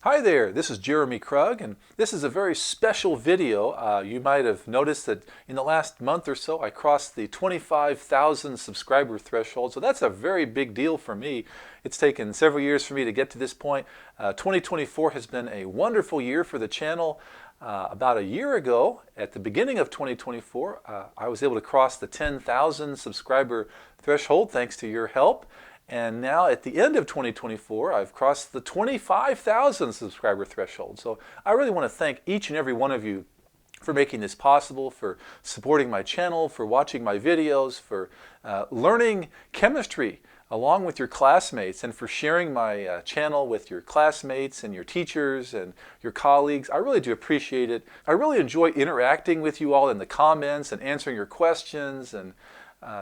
Hi there, this is Jeremy Krug, and this is a very special video. You might have noticed that in the last month or so I crossed the 25,000 subscriber threshold, so that's a very big deal for me. It's taken several years for me to get to this point. 2024 has been a wonderful year for the channel. About a year ago, at the beginning of 2024, I was able to cross the 10,000 subscriber threshold thanks to your help. And now at the end of 2024, I've crossed the 25,000 subscriber threshold. So I really want to thank each and every one of you for making this possible, for supporting my channel, for watching my videos, for learning chemistry along with your classmates, and for sharing my channel with your classmates and your teachers and your colleagues. I really do appreciate it. I really enjoy interacting with you all in the comments and answering your questions and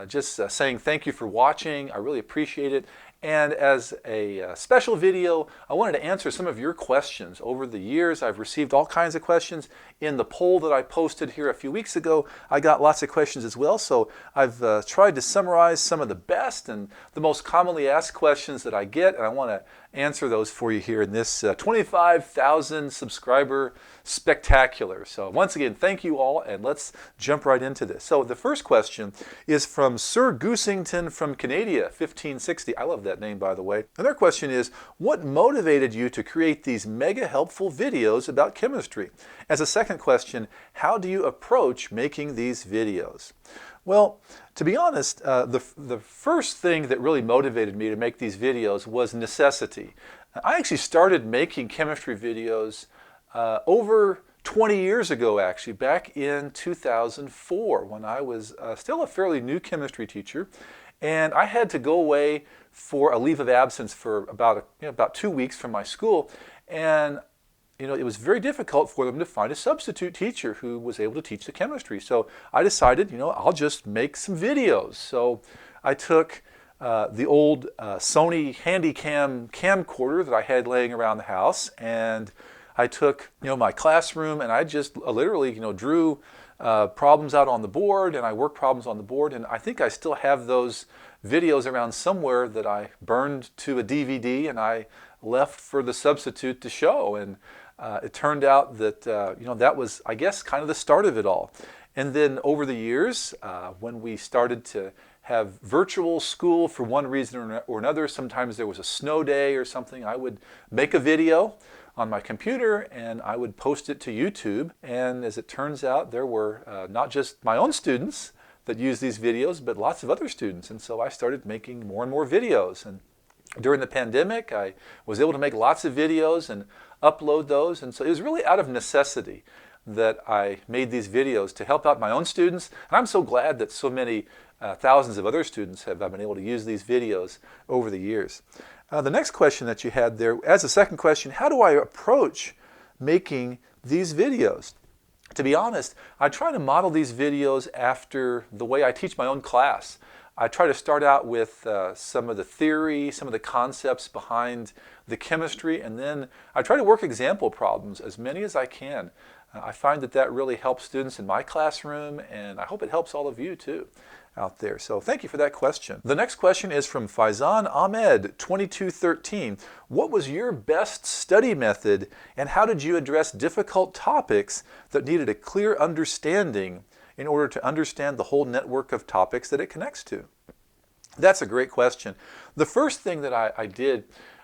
just saying thank you for watching. I really appreciate it. And as a special video, I wanted to answer some of your questions. Over the years, I've received all kinds of questions. In the poll that I posted here a few weeks ago, I got lots of questions as well. So I've tried to summarize some of the best and the most commonly asked questions that I get, and I want to answer those for you here in this 25,000 subscriber spectacular. So once again, thank you all, and let's jump right into this. So the first question is from Sir Goosington from Canada, 1560. I love that name, by the way. And their question is, what motivated you to create these mega helpful videos about chemistry? As a second question, how do you approach making these videos? Well, to be honest, the first thing that really motivated me to make these videos was necessity. I actually started making chemistry videos over 20 years ago, actually, back in 2004, when I was still a fairly new chemistry teacher, and I had to go away for a leave of absence for about 2 weeks from my school, and it was very difficult for them to find a substitute teacher who was able to teach the chemistry. So I decided, I'll just make some videos. So I took the old Sony Handycam camcorder that I had laying around the house, and I took, my classroom, and I just literally, drew problems out on the board, and I worked problems on the board, and I think I still have those videos around somewhere that I burned to a DVD and I left for the substitute to show. And it turned out that that was, I guess, kind of the start of it all. And then over the years, when we started to have virtual school for one reason or another, sometimes there was a snow day or something, I would make a video on my computer and I would post it to YouTube. And as it turns out, there were not just my own students that used these videos, but lots of other students. And so I started making more and more videos. And during the pandemic, I was able to make lots of videos and upload those. And so it was really out of necessity that I made these videos to help out my own students. And I'm so glad that so many thousands of other students have been able to use these videos over the years. The next question that you had there, as a second question, how do I approach making these videos? To be honest, I try to model these videos after the way I teach my own class. I try to start out with some of the theory, some of the concepts behind the chemistry, and then I try to work example problems, as many as I can. I find that really helps students in my classroom, and I hope it helps all of you too out there. So thank you for that question. The next question is from Faizan Ahmed, 2213. What was your best study method, and how did you address difficult topics that needed a clear understanding in order to understand the whole network of topics that it connects to? That's a great question. The first thing that I did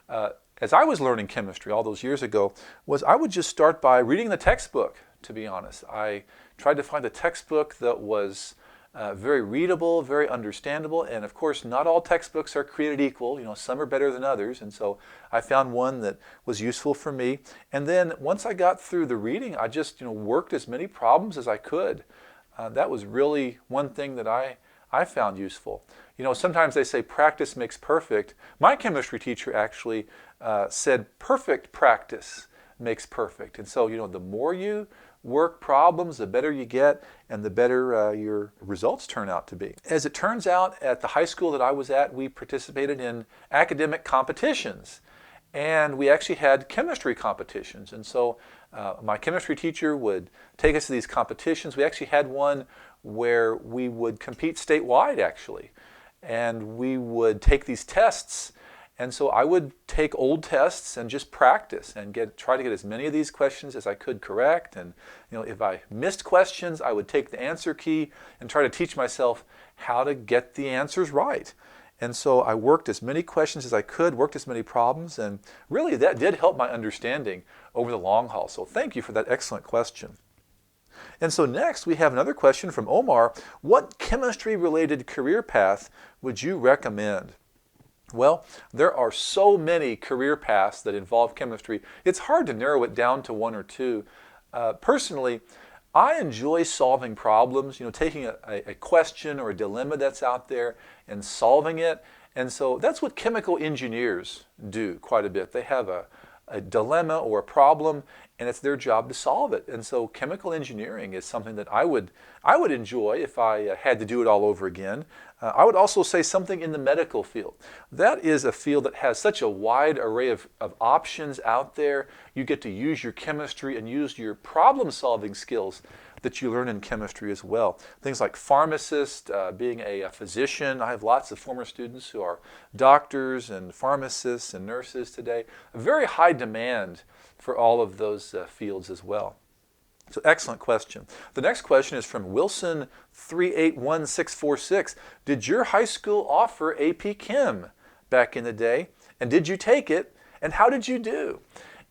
as I was learning chemistry all those years ago was I would just start by reading the textbook, to be honest. I tried to find a textbook that was very readable, very understandable, and of course not all textbooks are created equal. Some are better than others, and so I found one that was useful for me. And then once I got through the reading, I just worked as many problems as I could. That was really one thing that I found useful. Sometimes they say practice makes perfect. My chemistry teacher actually said perfect practice makes perfect. And so, the more you work problems, the better you get, and the better your results turn out to be. As it turns out, at the high school that I was at, we participated in academic competitions. And we actually had chemistry competitions. And so my chemistry teacher would take us to these competitions. We actually had one where we would compete statewide, actually. And we would take these tests And so I would take old tests and just practice and try to get as many of these questions as I could correct. And if I missed questions, I would take the answer key and try to teach myself how to get the answers right. And so I worked as many questions as I could, worked as many problems, and really that did help my understanding over the long haul. So thank you for that excellent question. And so next we have another question from Omar. What chemistry-related career path would you recommend? Well, there are so many career paths that involve chemistry. It's hard to narrow it down to one or two. Personally, I enjoy solving problems, taking a question or a dilemma that's out there and solving it. And so that's what chemical engineers do quite a bit. They have a dilemma or a problem, and it's their job to solve it. And so chemical engineering is something that I would enjoy if I had to do it all over again. I would also say something in the medical field. That is a field that has such a wide array of options out there. You get to use your chemistry and use your problem-solving skills that you learn in chemistry as well. Things like pharmacist, being a physician. I have lots of former students who are doctors and pharmacists and nurses today. A very high demand for all of those fields as well. So excellent question. The next question is from Wilson 381646. Did your high school offer AP Chem back in the day? And did you take it? And how did you do?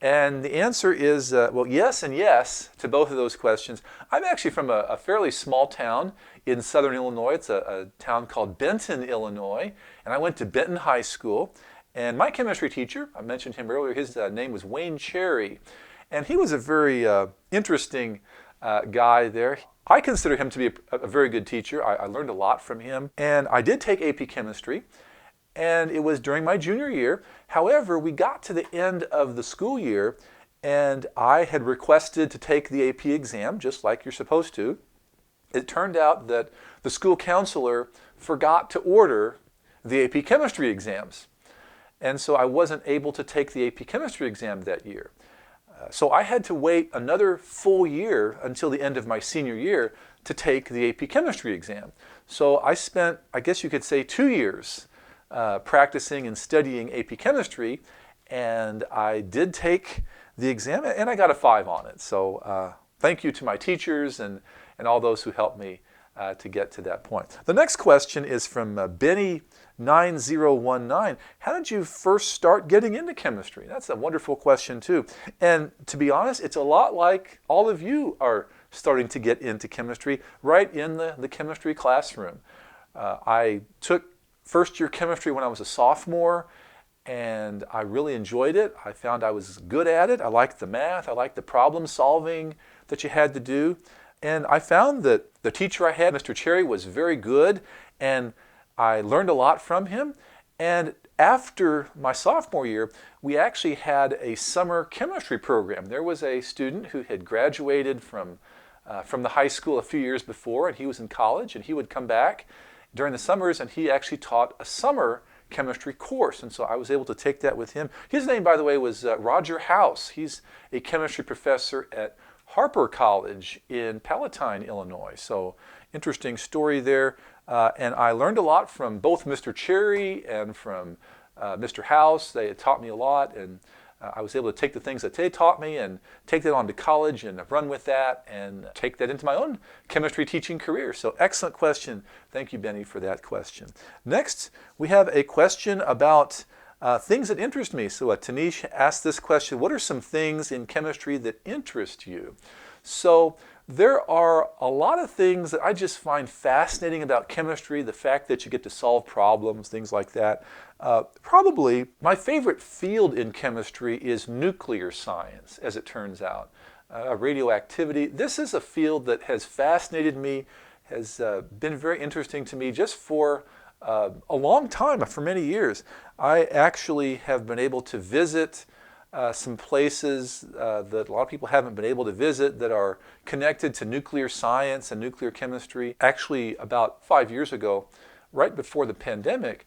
And the answer is, well, yes and yes to both of those questions. I'm actually from a fairly small town in southern Illinois. It's a town called Benton, Illinois. And I went to Benton High School. And my chemistry teacher, I mentioned him earlier, his name was Wayne Cherry. And he was a very interesting guy there. I consider him to be a very good teacher. I learned a lot from him. And I did take AP Chemistry. And it was during my junior year. However, we got to the end of the school year, and I had requested to take the AP exam, just like you're supposed to. It turned out that the school counselor forgot to order the AP Chemistry exams. And so I wasn't able to take the AP Chemistry exam that year. So I had to wait another full year until the end of my senior year to take the AP Chemistry exam. So I spent, I guess you could say, 2 years practicing and studying AP Chemistry, and I did take the exam, and I got a 5 on it. So thank you to my teachers and all those who helped me to get to that point. The next question is from Benny9019. How did you first start getting into chemistry? That's a wonderful question too. And to be honest, it's a lot like all of you are starting to get into chemistry right in the chemistry classroom. I took first year chemistry when I was a sophomore, and I really enjoyed it. I found I was good at it. I liked the math. I liked the problem solving that you had to do. And I found that the teacher I had, Mr. Cherry, was very good, and I learned a lot from him. And after my sophomore year, we actually had a summer chemistry program. There was a student who had graduated from the high school a few years before, and he was in college, and he would come back during the summers, and he actually taught a summer chemistry course, and so I was able to take that with him. His name, by the way, was Roger House. He's a chemistry professor at Harper College in Palatine, Illinois. So interesting story there. And I learned a lot from both Mr. Cherry and from Mr. House. They had taught me a lot, and I was able to take the things that they taught me and take that on to college and run with that and take that into my own chemistry teaching career. So excellent question. Thank you, Benny, for that question. Next, we have a question about things that interest me. So Tanish asked this question: what are some things in chemistry that interest you? So there are a lot of things that I just find fascinating about chemistry, the fact that you get to solve problems, things like that. Probably my favorite field in chemistry is nuclear science, as it turns out. Radioactivity. This is a field that has fascinated me, has been very interesting to me just for a long time, for many years. I actually have been able to visit some places that a lot of people haven't been able to visit that are connected to nuclear science and nuclear chemistry. Actually, about 5 years ago, right before the pandemic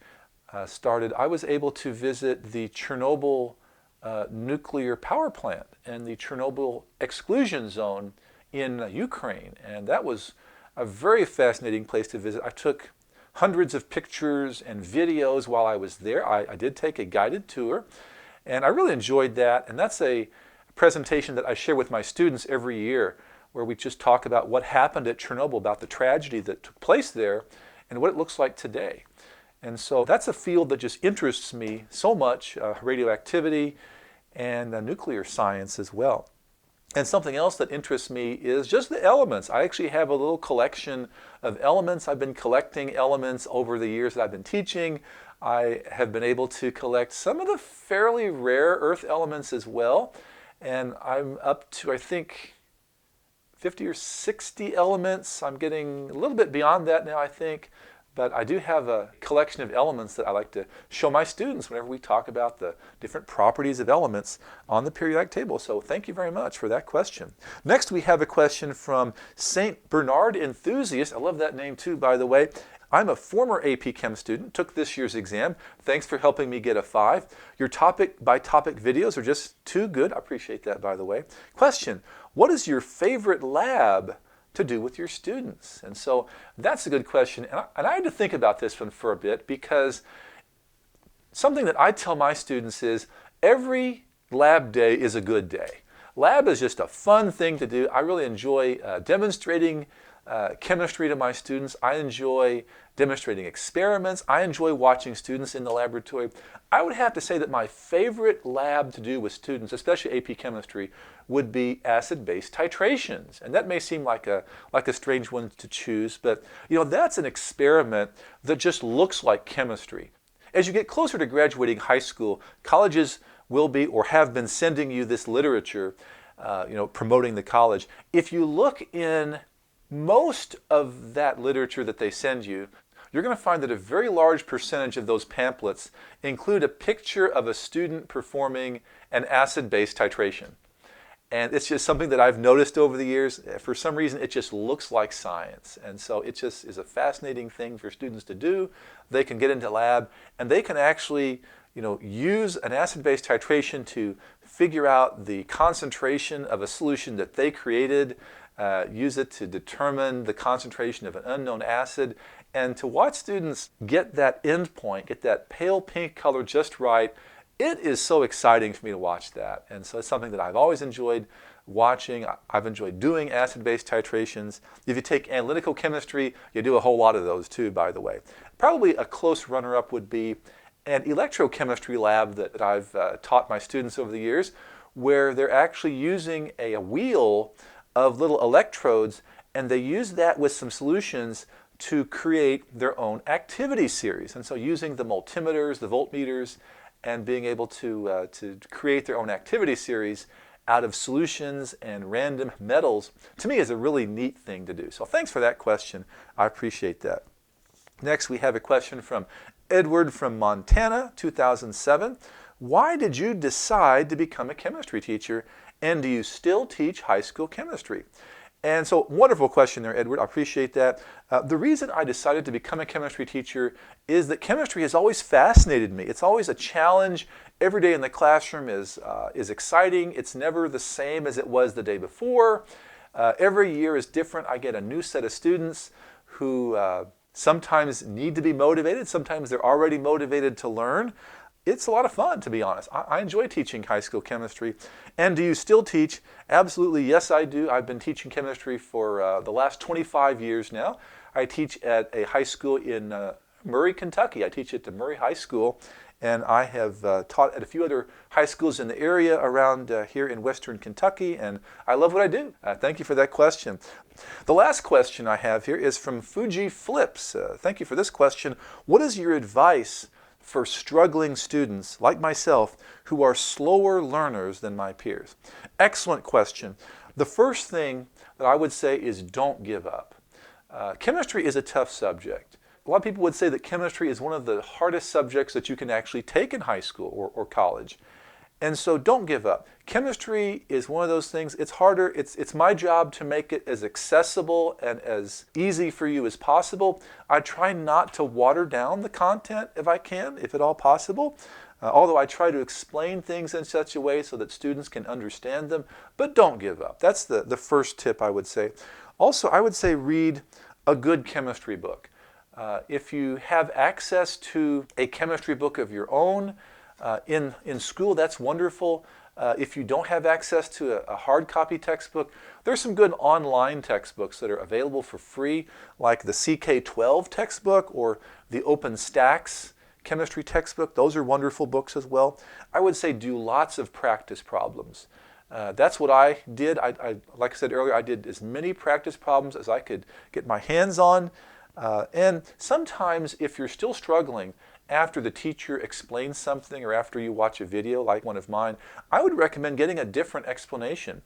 started, I was able to visit the Chernobyl nuclear power plant and the Chernobyl exclusion zone in Ukraine. And that was a very fascinating place to visit. I took hundreds of pictures and videos while I was there. I did take a guided tour, and I really enjoyed that. And that's a presentation that I share with my students every year, where we just talk about what happened at Chernobyl, about the tragedy that took place there, and what it looks like today. And so that's a field that just interests me so much, radioactivity and nuclear science as well. And something else that interests me is just the elements. I actually have a little collection of elements. I've been collecting elements over the years that I've been teaching. I have been able to collect some of the fairly rare earth elements as well. And I'm up to, I think, 50 or 60 elements. I'm getting a little bit beyond that now, I think. But I do have a collection of elements that I like to show my students whenever we talk about the different properties of elements on the periodic table. So thank you very much for that question. Next, we have a question from St. Bernard Enthusiast. I love that name too, by the way. I'm a former AP Chem student, took this year's exam. Thanks for helping me get a 5. Your topic by topic videos are just too good. I appreciate that, by the way. Question, what is your favorite lab to do with your students? And so that's a good question. And I had to think about this one for a bit, because something that I tell my students is every lab day is a good day. Lab is just a fun thing to do. I really enjoy demonstrating chemistry to my students. I enjoy demonstrating experiments. I enjoy watching students in the laboratory. I would have to say that my favorite lab to do with students, especially AP Chemistry, would be acid-base titrations. And that may seem like a strange one to choose, but that's an experiment that just looks like chemistry. As you get closer to graduating high school, colleges will be or have been sending you this literature, promoting the college. If you look in most of that literature that they send you, you're going to find that a very large percentage of those pamphlets include a picture of a student performing an acid-base titration. And it's just something that I've noticed over the years. For some reason, it just looks like science. And so it just is a fascinating thing for students to do. They can get into lab, and they can actually use an acid-base titration to figure out the concentration of a solution that they created, use it to determine the concentration of an unknown acid, and to watch students get that end point, get that pale pink color just right. It is so exciting for me to watch that. And so it's something that I've always enjoyed watching. I've enjoyed doing acid-base titrations. If you take analytical chemistry, you do a whole lot of those too, by the way. Probably a close runner-up would be an electrochemistry lab that I've taught my students over the years, where they're actually using a wheel of little electrodes, and they use that with some solutions to create their own activity series. And so using the multimeters, the voltmeters, and being able to create their own activity series out of solutions and random metals, to me is a really neat thing to do. So thanks for that question. I appreciate that. Next, we have a question from Edward from Montana, 2007. Why did you decide to become a chemistry teacher, and do you still teach high school chemistry? And so, wonderful question there, Edward. I appreciate that. The reason I decided to become a chemistry teacher is that chemistry has always fascinated me. It's always a challenge. Every day in the classroom is exciting. It's never the same as it was the day before. Every year is different. I get a new set of students who sometimes need to be motivated. Sometimes they're already motivated to learn. It's a lot of fun, to be honest. I enjoy teaching high school chemistry. And do you still teach? Absolutely, yes, I do. I've been teaching chemistry for the last 25 years now. I teach at a high school in Murray, Kentucky. I teach at the Murray High School, and I have taught at a few other high schools in the area around here in western Kentucky, and I love what I do. Thank you for that question. The last question I have here is from Fuji Flips. Thank you for this question. What is your advice for struggling students like myself who are slower learners than my peers? Excellent question. The first thing that I would say is don't give up. Chemistry is a tough subject. A lot of people would say that chemistry is one of the hardest subjects that you can actually take in high school or college. And so don't give up. Chemistry is one of those things. It's harder. It's my job to make it as accessible and as easy for you as possible. I try not to water down the content if I can, if at all possible. Although I try to explain things in such a way so that students can understand them. But don't give up. That's the first tip I would say. Also, I would say read a good chemistry book. If you have access to a chemistry book of your own in school, that's wonderful. If you don't have access to a hard copy textbook, there's some good online textbooks that are available for free, like the CK12 textbook or the OpenStax chemistry textbook. Those are wonderful books as well. I would say do lots of practice problems. That's what I did. Like I said earlier, I did as many practice problems as I could get my hands on. And sometimes if you're still struggling after the teacher explains something or after you watch a video like one of mine, I would recommend getting a different explanation.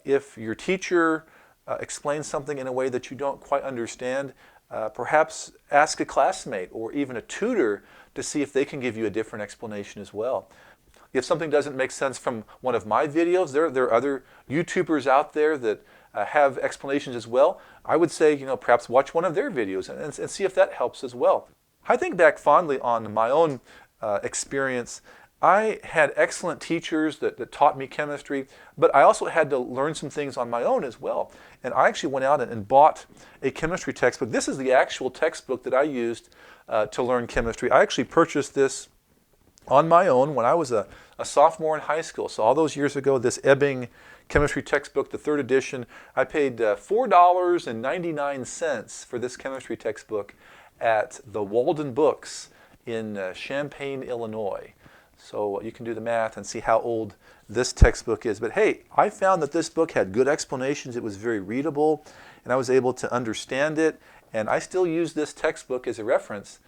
If your teacher explains something in a way that you don't quite understand, perhaps ask a classmate or even a tutor to see if they can give you a different explanation as well. If something doesn't make sense from one of my videos, there are other YouTubers out there that have explanations as well. I would say, perhaps watch one of their videos and see if that helps as well. I think back fondly on my own experience. I had excellent teachers that taught me chemistry, but I also had to learn some things on my own as well. And I actually went out and bought a chemistry textbook. This is the actual textbook that I used to learn chemistry. I actually purchased this on my own when I was a sophomore in high school. So all those years ago, this Ebbing chemistry textbook, the 3rd edition, I paid $4.99 for this chemistry textbook at the Walden Books in Champaign, Illinois. So you can do the math and see how old this textbook is. But hey, I found that this book had good explanations. It was very readable, and I was able to understand it. And I still use this textbook as a reference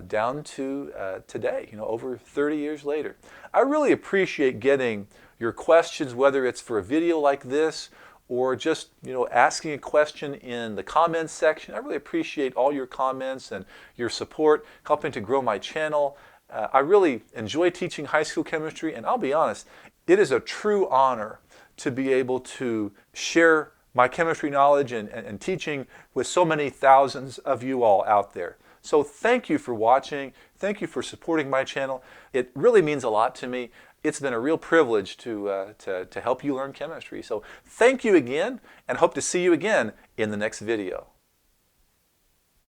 down to today, over 30 years later. I really appreciate getting your questions, whether it's for a video like this or just asking a question in the comments section. I really appreciate all your comments and your support, helping to grow my channel. I really enjoy teaching high school chemistry, and I'll be honest, it is a true honor to be able to share my chemistry knowledge and teaching with so many thousands of you all out there. So thank you for watching. Thank you for supporting my channel. It really means a lot to me. It's been a real privilege to help you learn chemistry. So thank you again, and hope to see you again in the next video.